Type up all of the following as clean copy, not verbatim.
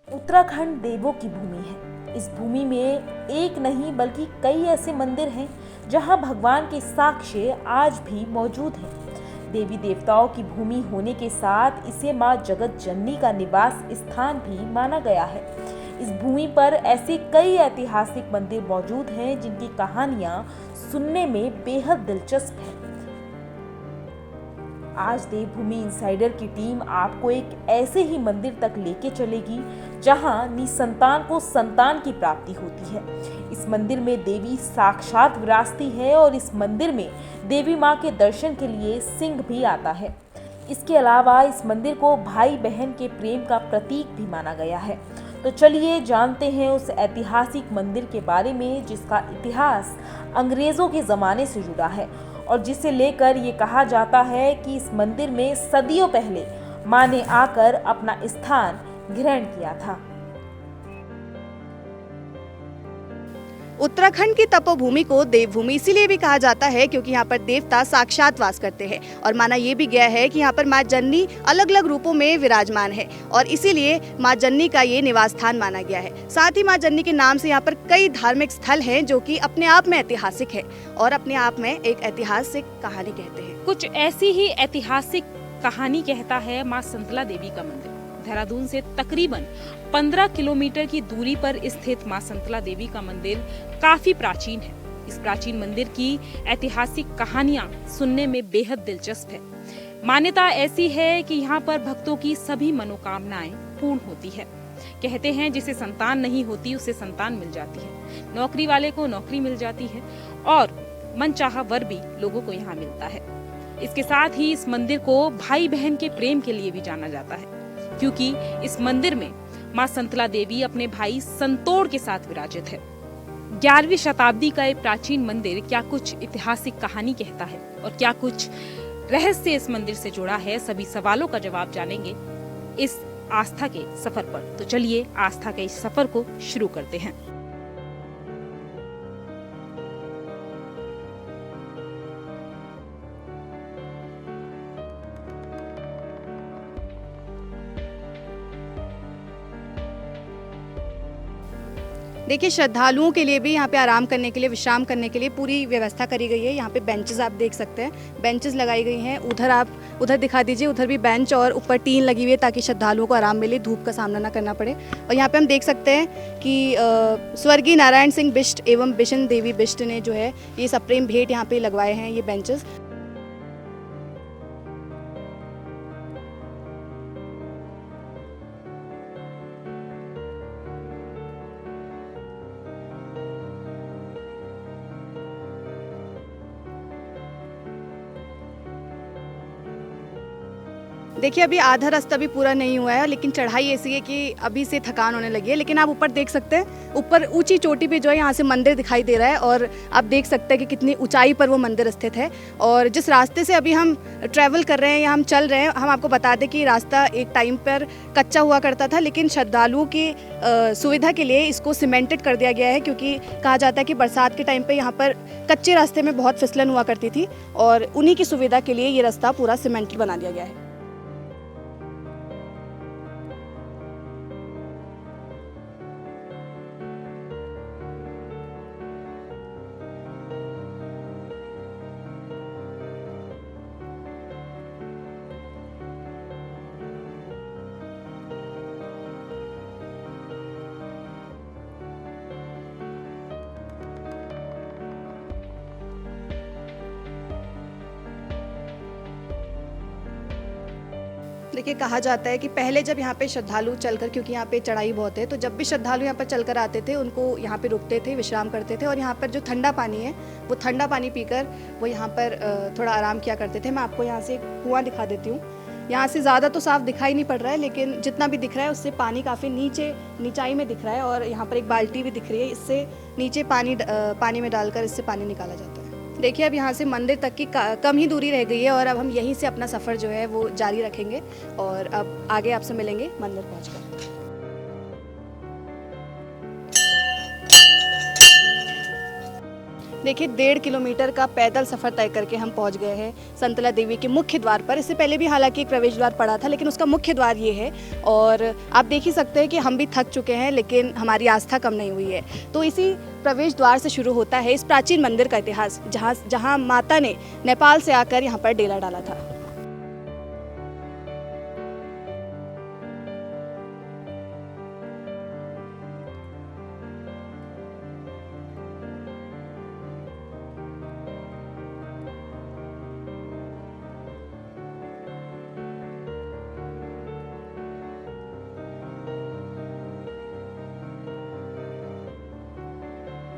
उत्तराखंड देवों की भूमि है। इस भूमि में एक नहीं बल्कि कई ऐसे मंदिर हैं जहां भगवान के साक्ष्य आज भी मौजूद हैं। देवी देवताओं की भूमि होने के साथ इसे मां जगत जननी का निवास स्थान भी माना गया है। इस भूमि पर ऐसे कई ऐतिहासिक मंदिर मौजूद हैं जिनकी कहानियां सुनने में बेहद दिलचस्प है। आज देवभूमि इनसाइडर की टीम आपको एक ऐसे ही मंदिर तक लेके चलेगी जहां निसंतान को संतान की प्राप्ति होती है। इस मंदिर में देवी साक्षात विराजती है और इस मंदिर में देवी मां के दर्शन के लिए सिंह भी आता है। इसके अलावा इस मंदिर को भाई बहन के प्रेम का प्रतीक भी माना गया है। तो चलिए जानते हैं उस ऐतिहासिक मंदिर के बारे में जिसका इतिहास अंग्रेजों के ज़माने से जुड़ा है और जिसे लेकर ये कहा जाता है कि इस मंदिर में सदियों पहले मां ने आकर अपना स्थान ग्रहण किया था। उत्तराखंड की तपोभूमि को देवभूमि इसीलिए भी कहा जाता है क्योंकि यहाँ पर देवता साक्षात वास करते हैं और माना ये भी गया है कि यहाँ पर माँ जननी अलग अलग रूपों में विराजमान है और इसीलिए माँ जननी का ये निवास स्थान माना गया है। साथ ही माँ जननी के नाम से यहाँ पर कई धार्मिक स्थल हैं जो कि अपने आप में ऐतिहासिक है और अपने आप में एक ऐतिहासिक कहानी कहते हैं। कुछ ऐसी ही ऐतिहासिक कहानी कहता है माँ संतला देवी का मंदिर। देहरादून से तकरीबन 15 किलोमीटर की दूरी पर स्थित मां संतला देवी का मंदिर काफी प्राचीन है। इस प्राचीन मंदिर की ऐतिहासिक कहानियां सुनने में बेहद दिलचस्प है। मान्यता ऐसी है कि यहाँ पर भक्तों की सभी मनोकामनाएं पूर्ण होती है। कहते हैं जिसे संतान नहीं होती उसे संतान मिल जाती है, नौकरी वाले को नौकरी मिल जाती है और मनचाहा वर भी लोगों को यहाँ मिलता है। इसके साथ ही इस मंदिर को भाई बहन के प्रेम के लिए भी जाना जाता है क्योंकि इस मंदिर में मां संतला देवी अपने भाई संतोड़ के साथ विराजित है। 11वीं शताब्दी का एक प्राचीन मंदिर क्या कुछ ऐतिहासिक कहानी कहता है और क्या कुछ रहस्य इस मंदिर से जुड़ा है, सभी सवालों का जवाब जानेंगे इस आस्था के सफर पर। तो चलिए आस्था के इस सफर को शुरू करते हैं। देखिए, श्रद्धालुओं के लिए भी यहाँ पे आराम करने के लिए, विश्राम करने के लिए पूरी व्यवस्था करी गई है। यहाँ पे बेंचेस आप देख सकते हैं, बेंचेस लगाई गई हैं। उधर दिखा दीजिए, उधर भी बेंच और ऊपर टीन लगी हुई है ताकि श्रद्धालुओं को आराम मिले, धूप का सामना ना करना पड़े। और यहाँ पे हम देख सकते हैं कि स्वर्गीय नारायण सिंह बिष्ट एवं बिशन देवी बिष्ट ने जो है ये सप्रेम भेंट यहाँ पे लगवाए हैं ये बेंचेस। देखिए, अभी आधा रास्ता भी पूरा नहीं हुआ है लेकिन चढ़ाई ऐसी है कि अभी से थकान होने लगी है। लेकिन आप ऊपर देख सकते हैं, ऊपर ऊंची चोटी पे जो है यहाँ से मंदिर दिखाई दे रहा है और आप देख सकते हैं कि कितनी ऊंचाई पर वो मंदिर स्थित है। और जिस रास्ते से अभी हम ट्रैवल कर रहे हैं या हम चल रहे हैं, हम आपको बता दें कि रास्ता एक टाइम पर कच्चा हुआ करता था लेकिन श्रद्धालुओं की सुविधा के लिए इसको सीमेंटेड कर दिया गया है क्योंकि कहा जाता है कि बरसात के टाइम पर यहाँ पर कच्चे रास्ते में बहुत फिसलन हुआ करती थी और उन्हीं की सुविधा के लिए ये रास्ता पूरा सीमेंटेड बना दिया गया है। देखिए, कहा जाता है कि पहले जब यहाँ पे श्रद्धालु चलकर, क्योंकि यहाँ पे चढ़ाई बहुत है, तो जब भी श्रद्धालु यहाँ पर चलकर आते थे उनको यहाँ पे रुकते थे, विश्राम करते थे और यहाँ पर जो ठंडा पानी है वो ठंडा पानी पीकर वो यहाँ पर थोड़ा आराम किया करते थे। मैं आपको यहाँ से एक कुआं दिखा देती हूँ। यहाँ से ज़्यादा तो साफ दिखाई नहीं पड़ रहा है लेकिन जितना भी दिख रहा है उससे पानी काफ़ी नीचाई में दिख रहा है और यहाँ पर एक बाल्टी भी दिख रही है, इससे नीचे पानी में डालकर इससे पानी निकाला जाता है। देखिए, अब यहाँ से मंदिर तक की कम ही दूरी रह गई है और अब हम यहीं से अपना सफ़र जो है वो जारी रखेंगे और अब आगे आपसे मिलेंगे मंदिर पहुँचकर। देखिए 1.5 किलोमीटर का पैदल सफ़र तय करके हम पहुंच गए हैं संतला देवी के मुख्य द्वार पर। इससे पहले भी हालांकि एक प्रवेश द्वार पड़ा था, लेकिन उसका मुख्य द्वार ये है। और आप देख ही सकते हैं कि हम भी थक चुके हैं, लेकिन हमारी आस्था कम नहीं हुई है। तो इसी प्रवेश द्वार से शुरू होता है इस प्राचीन मंदिर का इतिहास, जहाँ माता ने नेपाल से आकर यहाँ पर डेरा डाला था।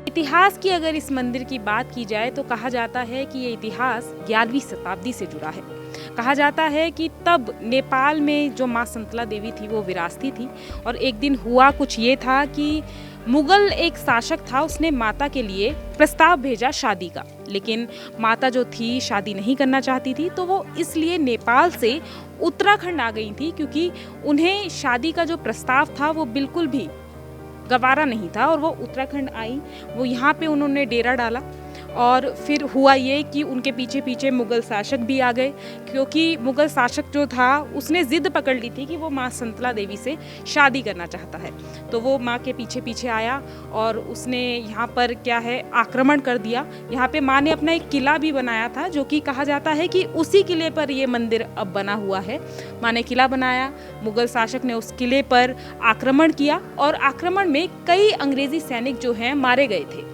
इतिहास की अगर इस मंदिर की बात की जाए तो कहा जाता है कि ये इतिहास 11वीं शताब्दी से जुड़ा है। कहा जाता है कि तब नेपाल में जो माँ संतला देवी थी वो विरासती थी, और एक दिन हुआ कुछ ये था कि मुगल एक शासक था, उसने माता के लिए प्रस्ताव भेजा शादी का, लेकिन माता जो थी शादी नहीं करना चाहती थी, तो वो इसलिए नेपाल से उत्तराखंड आ गई थी, क्योंकि उन्हें शादी का जो प्रस्ताव था वो बिल्कुल भी गवारा नहीं था। और वो उत्तराखंड आई, वो यहाँ पे उन्होंने डेरा डाला, और फिर हुआ ये कि उनके पीछे पीछे मुग़ल शासक भी आ गए, क्योंकि मुग़ल शासक जो था उसने ज़िद पकड़ ली थी कि वो माँ संतला देवी से शादी करना चाहता है। तो वो माँ के पीछे पीछे आया और उसने यहाँ पर क्या है आक्रमण कर दिया। यहाँ पे माँ ने अपना एक किला भी बनाया था, जो कि कहा जाता है कि उसी किले पर ये मंदिर अब बना हुआ है। माँ ने किला बनाया, मुग़ल शासक ने उस किले पर आक्रमण किया, और आक्रमण में कई अंग्रेज़ी सैनिक जो हैं मारे गए थे।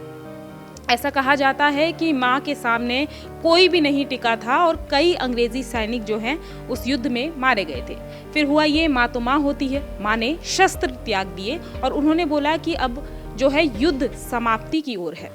ऐसा कहा जाता है कि माँ के सामने कोई भी नहीं टिका था, और कई अंग्रेजी सैनिक जो हैं उस युद्ध में मारे गए थे। फिर हुआ ये, माँ तो माँ होती है, माँ ने शस्त्र त्याग दिए और उन्होंने बोला कि अब जो है युद्ध समाप्ति की ओर है,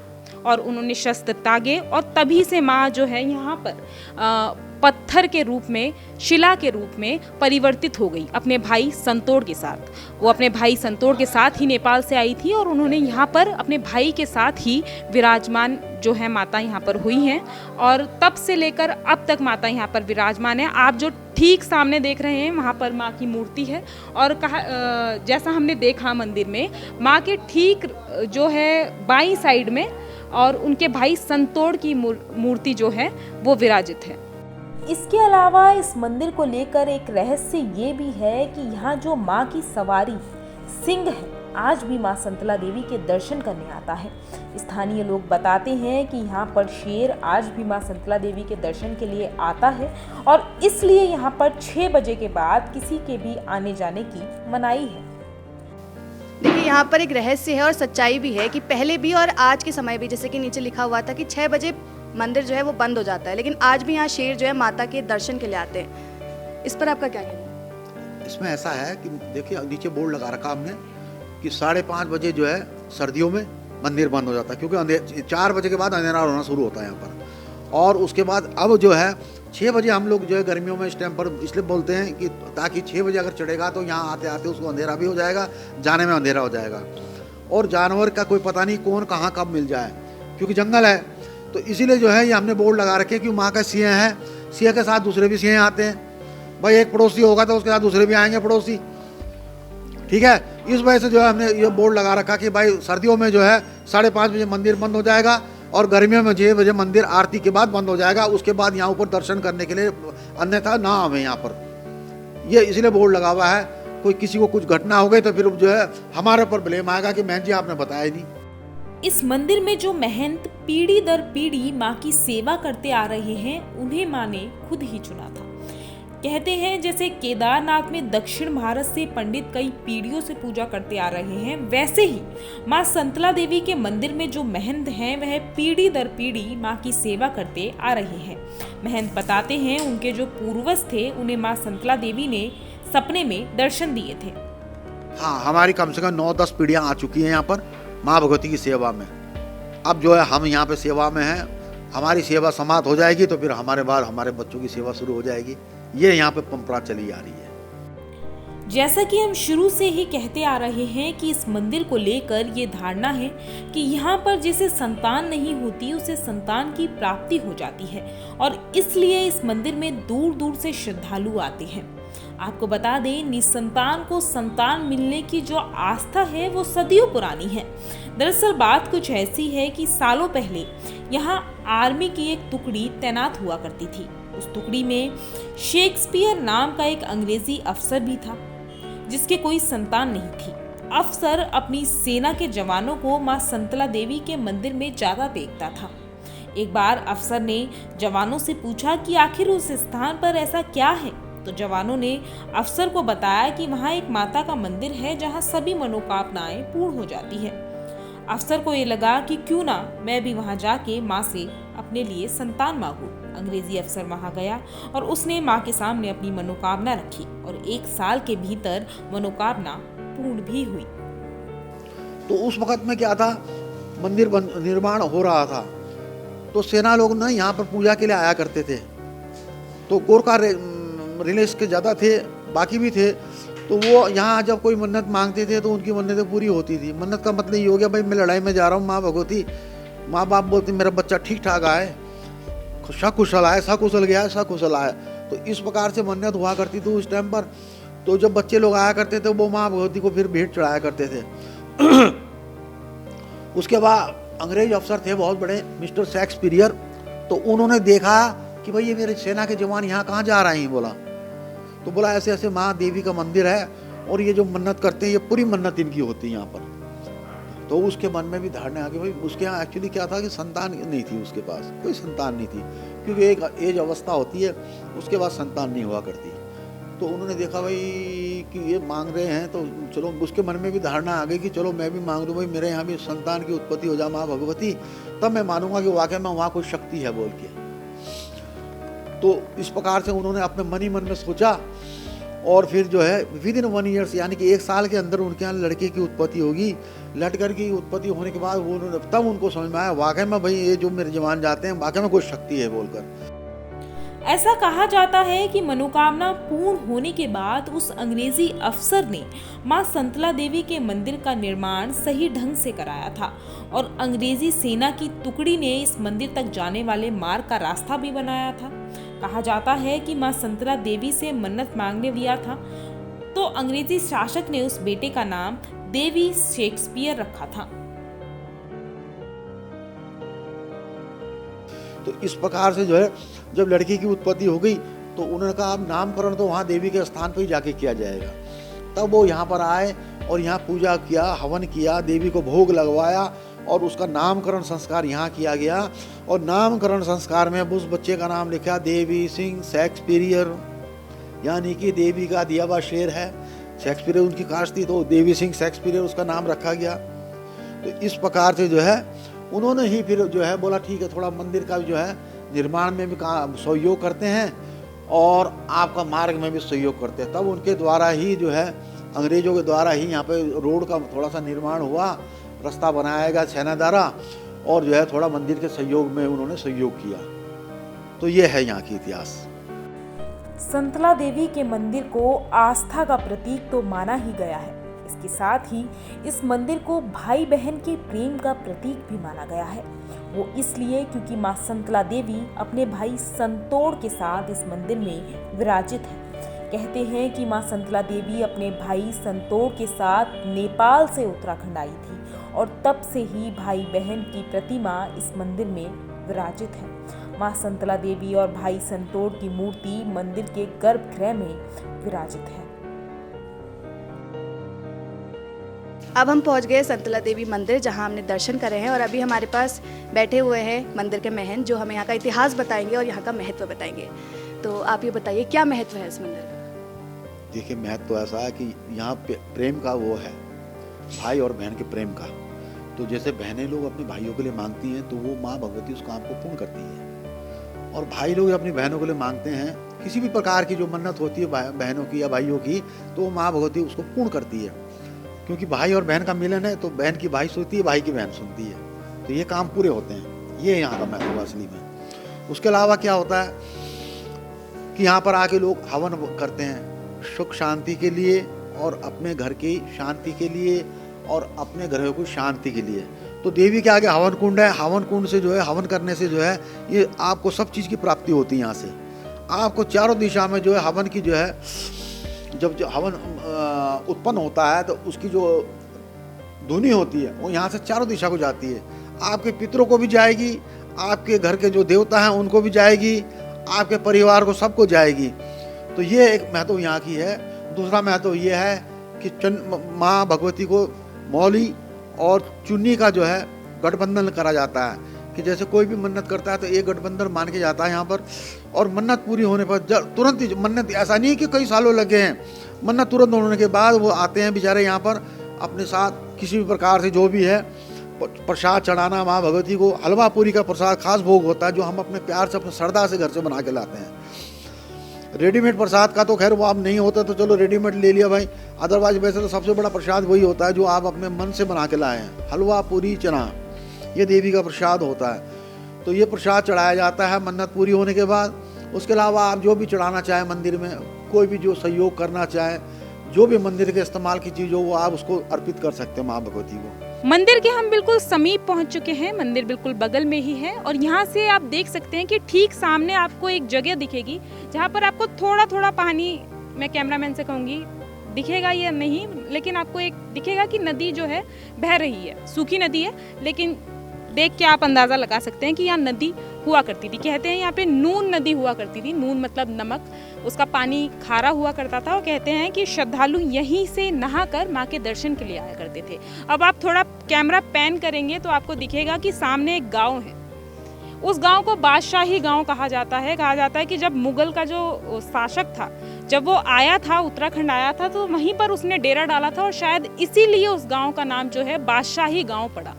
और उन्होंने शस्त्र त्यागे, और तभी से माँ जो है यहाँ पर पत्थर के रूप में, शिला के रूप में परिवर्तित हो गई अपने भाई संतोड़ के साथ। वो अपने भाई संतोड़ के साथ ही नेपाल से आई थी, और उन्होंने यहाँ पर अपने भाई के साथ ही विराजमान जो है माता यहाँ पर हुई हैं, और तब से लेकर अब तक माता यहाँ पर विराजमान है। आप जो ठीक सामने देख रहे हैं वहाँ पर माँ की मूर्ति है, और जैसा हमने देखा मंदिर में, माँ के ठीक जो है बाईं साइड में और उनके भाई संतोड़ की मूर्ति जो है वो विराजित है। इसके अलावा इस मंदिर को लेकर एक रहस्य ये भी है कि यहाँ जो माँ की सवारी सिंह है, आज भी माँ संतला देवी के दर्शन करने आता है। स्थानीय लोग बताते हैं कि यहाँ पर शेर आज भी माँ संतला देवी के दर्शन के लिए आता है, और इसलिए यहाँ पर 6 बजे के बाद किसी के भी आने जाने की मनाही है। देखिए यहाँ पर एक रहस्य है और सच्चाई भी है कि पहले भी और आज के समय भी, जैसे कि नीचे लिखा हुआ था कि 6 बजे मंदिर जो है वो बंद हो जाता है, लेकिन आज भी यहाँ शेर जो है माता के दर्शन के लिए आते हैं। इस पर आपका क्या कहना है? इसमें ऐसा है कि देखिए नीचे बोर्ड लगा रखा हमने कि 5:30 बजे जो है सर्दियों में मंदिर बंद हो जाता है, क्योंकि 4 बजे के बाद अंधेरा होना शुरू होता है यहाँ पर। और उसके बाद अब जो है 6 बजे हम लोग जो है गर्मियों में इस टाइम पर इसलिए बोलते हैं कि ताकि 6 बजे अगर चढ़ेगा तो यहाँ आते आते उसको अंधेरा भी हो जाएगा, जाने में अंधेरा हो जाएगा, और जानवर का कोई पता नहीं कौन कहाँ कब मिल जाए, क्योंकि जंगल है। तो इसीलिए जो है ये हमने बोर्ड लगा रखे कि माँ का सिंह है, सिंह के साथ दूसरे भी सिंह आते हैं। भाई एक पड़ोसी होगा तो उसके साथ दूसरे भी आएंगे पड़ोसी, ठीक है। इस वजह से जो है हमने ये बोर्ड लगा रखा कि भाई सर्दियों में जो है 5:30 बजे मंदिर बंद हो जाएगा, और गर्मियों में 6 बजे मंदिर आरती के बाद बंद हो जाएगा। उसके बाद यहाँ ऊपर दर्शन करने के लिए अन्यथा ना आवे यहाँ पर, ये इसलिए बोर्ड लगा हुआ है। कोई किसी को कुछ घटना हो गई तो फिर जो है हमारे ऊपर ब्लेम आएगा कि महंत जी आपने बताया ही नहीं। इस मंदिर में जो महंत पीढ़ी दर पीढ़ी माँ की सेवा करते आ रहे हैं, उन्हें माँ ने खुद ही चुना था। कहते हैं जैसे केदारनाथ में दक्षिण भारत से पंडित कई पीढ़ियों से पूजा करते आ रहे हैं, वैसे ही माँ संतला देवी के मंदिर में जो महंत हैं वह पीढ़ी दर पीढ़ी माँ की सेवा करते आ रहे हैं। महंत बताते हैं उनके जो पूर्वज थे उन्हें माँ संतला देवी ने सपने में दर्शन दिए थे। हाँ, हमारी कम से कम 9-10 पीढ़ियाँ आ चुकी हैं यहाँ पर माँ भगवती की सेवा में। अब जो है हम यहाँ पे सेवा में हैं, हमारी सेवा समाप्त हो जाएगी तो फिर हमारे बाद हमारे बच्चों की सेवा शुरू हो जाएगी। ये यहाँ पे परंपरा चली आ रही है। जैसा कि हम शुरू से ही कहते आ रहे हैं कि इस मंदिर को लेकर ये धारणा है कि यहाँ पर जिसे संतान नहीं होती उसे संतान की प्राप्ति हो जाती है, और इसलिए इस मंदिर में दूर दूर से श्रद्धालु आते हैं। आपको बता दें, निसंतान को संतान मिलने की जो आस्था है वो सदियों पुरानी है। दरअसल बात कुछ ऐसी है कि सालों पहले यहाँ आर्मी की एक टुकड़ी तैनात हुआ करती थी। उस टुकड़ी में शेक्सपियर नाम का एक अंग्रेजी अफसर भी था जिसके कोई संतान नहीं थी। अफसर अपनी सेना के जवानों को मां संतला देवी के मंदिर में ज्यादा देखता था। एक बार अफसर ने जवानों से पूछा कि आखिर उस स्थान पर ऐसा क्या है, तो जवानों ने अफसर को बताया कि वहां एक माता का मंदिर है जहां सभी मनोकामनाएं पूर्ण हो जाती है। अफसर को ये लगा कि क्यों ना मैं भी वहां जाके माँ से अपने लिए संतान मांगू। अंग्रेजी अफसर वहां गया और उसने माँ के सामने अपनी मनोकामना रखी और 1 साल के भीतर मनोकामना पूर्ण भी हुई। तो उस वक्त में क्या था, मंदिर निर्माण हो रहा था, तो सेना लोग ना यहाँ पर पूजा के लिए आया करते थे। तो गोरखा रिलेस के ज़्यादा थे, बाकी भी थे, तो वो यहाँ जब कोई मन्नत मांगते थे तो उनकी मन्नतें पूरी होती थी। मन्नत का मतलब ये हो गया, भाई मैं लड़ाई में जा रहा हूँ, माँ भगवती, माँ बाप बोलते मेरा बच्चा ठीक ठाक आए, सकुशल आए, सकुशल गया, सकुशल आए। तो इस प्रकार से मन्नत हुआ करती थी उस टाइम पर। तो जब बच्चे लोग आया करते थे वो माँ भगवती को फिर भेंट चढ़ाया करते थे। उसके बाद अंग्रेज अफसर थे बहुत बड़े, मिस्टर शेक्सपियर, तो उन्होंने देखा कि भाई ये मेरे सेना के जवान यहाँ कहाँ जा रहे हैं। बोला तो बोला ऐसे ऐसे माँ देवी का मंदिर है और ये जो मन्नत करते हैं ये पूरी मन्नत इनकी होती है यहाँ पर। तो उसके मन में भी धारणा आ गई, भाई उसके यहाँ एक्चुअली क्या था कि संतान नहीं थी, उसके पास कोई संतान नहीं थी, क्योंकि एक एज अवस्था होती है उसके बाद संतान नहीं हुआ करती। तो उन्होंने देखा भाई कि ये मांग रहे हैं, तो चलो उसके मन में भी धारणा आ गई कि चलो मैं भी मांग लूँ, भाई मेरे यहाँ भी संतान की उत्पत्ति हो जाए माँ भगवती, तब मैं मानूंगा कि वाकई में वहाँ कोई शक्ति है बोल के। तो इस प्रकार से उन्होंने अपने मन ही मन में सोचा और फिर जो है विद इन 1 ईयर यानी कि 1 साल के अंदर उनके यहाँ लड़के की उत्पत्ति होगी। लड़कर की उत्पत्ति होने के बाद वो तब उनको समझ में आया वाकई में भाई ये जो मेरे जवान जाते हैं वाकई में कोई शक्ति है बोलकर। ऐसा कहा जाता है कि मनोकामना पूर्ण होने के बाद उस अंग्रेजी अफसर ने मां संतला देवी के मंदिर का निर्माण सही ढंग से कराया था और अंग्रेजी सेना की टुकड़ी ने इस मंदिर तक जाने वाले मार्ग का रास्ता भी बनाया था। कहा जाता है कि मां संतला देवी से मन्नत मांगने दिया था तो अंग्रेजी शासक ने उस बेटे का नाम देवी शेक्सपियर रखा था। तो इस प्रकार से जो है जब लड़की की उत्पत्ति हो गई तो उन्होंने कहा अब नामकरण तो वहाँ देवी के स्थान पर ही जाके किया जाएगा। तब वो यहाँ पर आए और यहाँ पूजा किया, हवन किया, देवी को भोग लगवाया और उसका नामकरण संस्कार यहाँ किया गया। और नामकरण संस्कार में उस बच्चे का नाम लिखा देवी सिंह शेक्सपियर, यानी कि देवी का दिया हुआ शेर है। शेक्सपियर उनकी कास्ट थी तो देवी सिंह शेक्सपियर उसका नाम रखा गया। तो इस प्रकार से जो है उन्होंने ही फिर जो है बोला ठीक है थोड़ा मंदिर का जो है निर्माण में भी सहयोग करते हैं और आपका मार्ग में भी सहयोग करते हैं। तब उनके द्वारा ही जो है अंग्रेजों के द्वारा ही यहाँ पे रोड का थोड़ा सा निर्माण हुआ, रास्ता बनाया गया सेना द्वारा और जो है थोड़ा मंदिर के सहयोग में उन्होंने सहयोग किया। तो ये है यहाँ की इतिहास। संतला देवी के मंदिर को आस्था का प्रतीक तो माना ही गया है, इसके साथ ही इस मंदिर को भाई बहन के प्रेम का प्रतीक भी माना गया है। वो इसलिए क्योंकि मां संतला देवी अपने भाई संतोड़ के साथ इस मंदिर में विराजित है। कहते हैं कि मां संतला देवी अपने भाई संतोड़ के साथ नेपाल से उत्तराखंड आई थी और तब से ही भाई बहन की प्रतिमा इस मंदिर में विराजित है। मां संतला देवी और भाई संतोड़ की मूर्ति मंदिर के गर्भगृह में विराजित है। अब हम पहुंच गए संतला देवी मंदिर जहां हमने दर्शन करे हैं और अभी हमारे पास बैठे हुए हैं मंदिर के महंत जो हमें यहाँ का इतिहास बताएंगे और यहाँ का महत्व बताएंगे। तो आप ये बताइए क्या महत्व है इस मंदिर का? देखिए महत्व तो ऐसा है कि यहाँ प्रेम का वो है, भाई और बहन के प्रेम का। तो जैसे बहनें लोग अपने भाइयों के लिए मांगती हैं तो वो माँ भगवती उस काम को पूर्ण करती है और भाई लोग अपनी बहनों के लिए मांगते हैं किसी भी प्रकार की जो मन्नत होती है बहनों की या भाइयों की, तो वो माँ भगवती उसको पूर्ण करती है। क्योंकि भाई और बहन का मिलन है तो बहन की भाई सुनती है, भाई की बहन सुनती है, तो ये काम पूरे होते हैं। ये यहाँ का महत्व असली में। उसके अलावा क्या होता है कि यहाँ पर आके लोग हवन करते हैं सुख शांति के लिए और अपने घर की शांति के लिए और अपने ग्रह की शांति के लिए। तो देवी के आगे हवन कुंड है, हवन कुंड से जो है हवन करने से जो है ये आपको सब चीज़ की प्राप्ति होती है। यहाँ से आपको चारों दिशा में जो है हवन की जो है जब जो हवन उत्पन्न होता है तो उसकी जो धुनी होती है वो यहाँ से चारों दिशा को जाती है। आपके पितरों को भी जाएगी, आपके घर के जो देवता हैं उनको भी जाएगी, आपके परिवार को सबको जाएगी। तो ये एक महत्व यहाँ की है। दूसरा महत्व ये है कि माँ भगवती को मौली और चुन्नी का जो है गठबंधन करा जाता है कि जैसे कोई भी मन्नत करता है तो एक गठबंधन मान के जाता है यहाँ पर, और मन्नत पूरी होने पर तुरंत ही मन्नत, ऐसा नहीं कि कई सालों लगे हैं, मन्नत तुरंत होने के बाद वो आते हैं बेचारे यहाँ पर अपने साथ किसी भी प्रकार से जो भी है प्रसाद चढ़ाना माँ भगवती को। हलवा पूरी का प्रसाद खास भोग होता है जो हम अपने प्यार से अपने श्रद्धा से घर से बना के लाते हैं। रेडीमेड प्रसाद का तो खैर वो अब नहीं होता तो चलो रेडीमेड ले लिया भाई, अदरवाइज वैसे तो सबसे बड़ा प्रसाद वही होता है जो आप अपने मन से बना के लाए हैं। हलवा पूरी चना ये देवी का प्रसाद होता है। तो ये प्रसाद चढ़ाया जाता है मन्नत पूरी होने के बाद। उसके अलावा आप जो भी चढ़ाना चाहें मंदिर में, कोई भी जो सहयोग करना चाहे, जो भी मंदिर के इस्तेमाल की चीज़ हो वो आप उसको अर्पित कर सकते हैं माँ भगवती को। मंदिर के हम बिल्कुल समीप पहुंच चुके हैं। मंदिर बिल्कुल बगल में ही है और यहाँ से आप देख सकते हैं कि ठीक सामने आपको एक जगह दिखेगी जहाँ पर आपको थोड़ा थोड़ा पानी, मैं कैमरामैन से कहूँगी दिखेगा या नहीं, लेकिन आपको एक दिखेगा कि नदी जो है बह रही है। सूखी नदी है लेकिन देख के आप अंदाज़ा लगा सकते हैं कि यहाँ नदी हुआ करती थी। कहते हैं यहाँ पे नून नदी हुआ करती थी। नून मतलब नमक, उसका पानी खारा हुआ करता था और कहते हैं कि श्रद्धालु यहीं से नहाकर माँ के दर्शन के लिए आया करते थे। अब आप थोड़ा कैमरा पैन करेंगे तो आपको दिखेगा कि सामने एक गांव है। उस गांव को बादशाही गांव कहा जाता है। कहा जाता है कि जब मुगल का जो शासक था, जब वो आया था, उत्तराखंड आया था, तो वहीं पर उसने डेरा डाला था और शायद इसीलिए उस गाँव का नाम जो है बादशाही गाँव पड़ा।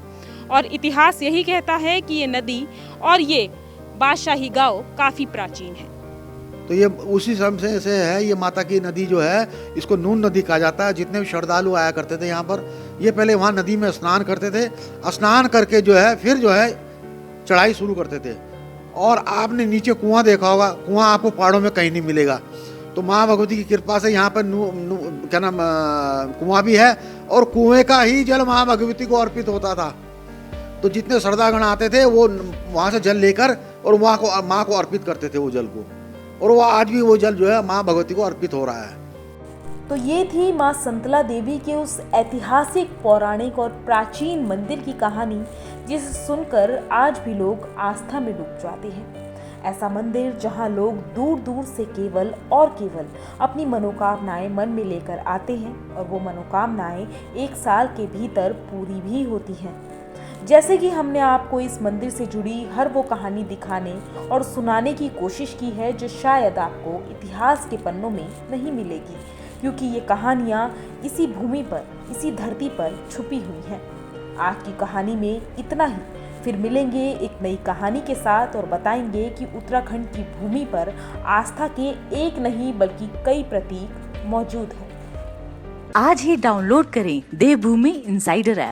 और इतिहास यही कहता है कि ये नदी और ये बादशाही गांव काफ़ी प्राचीन है। तो ये उसी समय से है। ये माता की नदी जो है इसको नून नदी कहा जाता है। जितने भी श्रद्धालु आया करते थे यहाँ पर, ये पहले वहाँ नदी में स्नान करते थे। स्नान करके जो है फिर जो है चढ़ाई शुरू करते थे। और आपने नीचे कुआं देखा होगा, कुआं आपको पहाड़ों में कहीं नहीं मिलेगा। तो माँ भगवती की कृपा से यहाँ पर क्या नाम कुआं भी है और कुएं का ही जल माँ भगवती को अर्पित होता था। तो जितने श्रद्धागण आते थे वो वहाँ से जल लेकर और वहाँ को माँ को अर्पित करते थे वो जल को, और वो आज भी वो जल जो है माँ भगवती को अर्पित हो रहा है। तो ये थी माँ संतला देवी के उस ऐतिहासिक, पौराणिक और प्राचीन मंदिर की कहानी जिसे सुनकर आज भी लोग आस्था में डूब जाते हैं। ऐसा मंदिर जहाँ लोग दूर दूर से केवल और केवल अपनी मनोकामनाएं मन में लेकर आते हैं और वो मनोकामनाएं एक साल के भीतर पूरी भी होती हैं। जैसे कि हमने आपको इस मंदिर से जुड़ी हर वो कहानी दिखाने और सुनाने की कोशिश की है जो शायद आपको इतिहास के पन्नों में नहीं मिलेगी, क्योंकि ये कहानियाँ इसी भूमि पर, इसी धरती पर छुपी हुई हैं। आज की कहानी में इतना ही। फिर मिलेंगे एक नई कहानी के साथ और बताएंगे कि उत्तराखंड की भूमि पर आस्था के एक नहीं बल्कि कई प्रतीक मौजूद हैं। आज ही डाउनलोड करें देवभूमि इंसाइडर ऐप।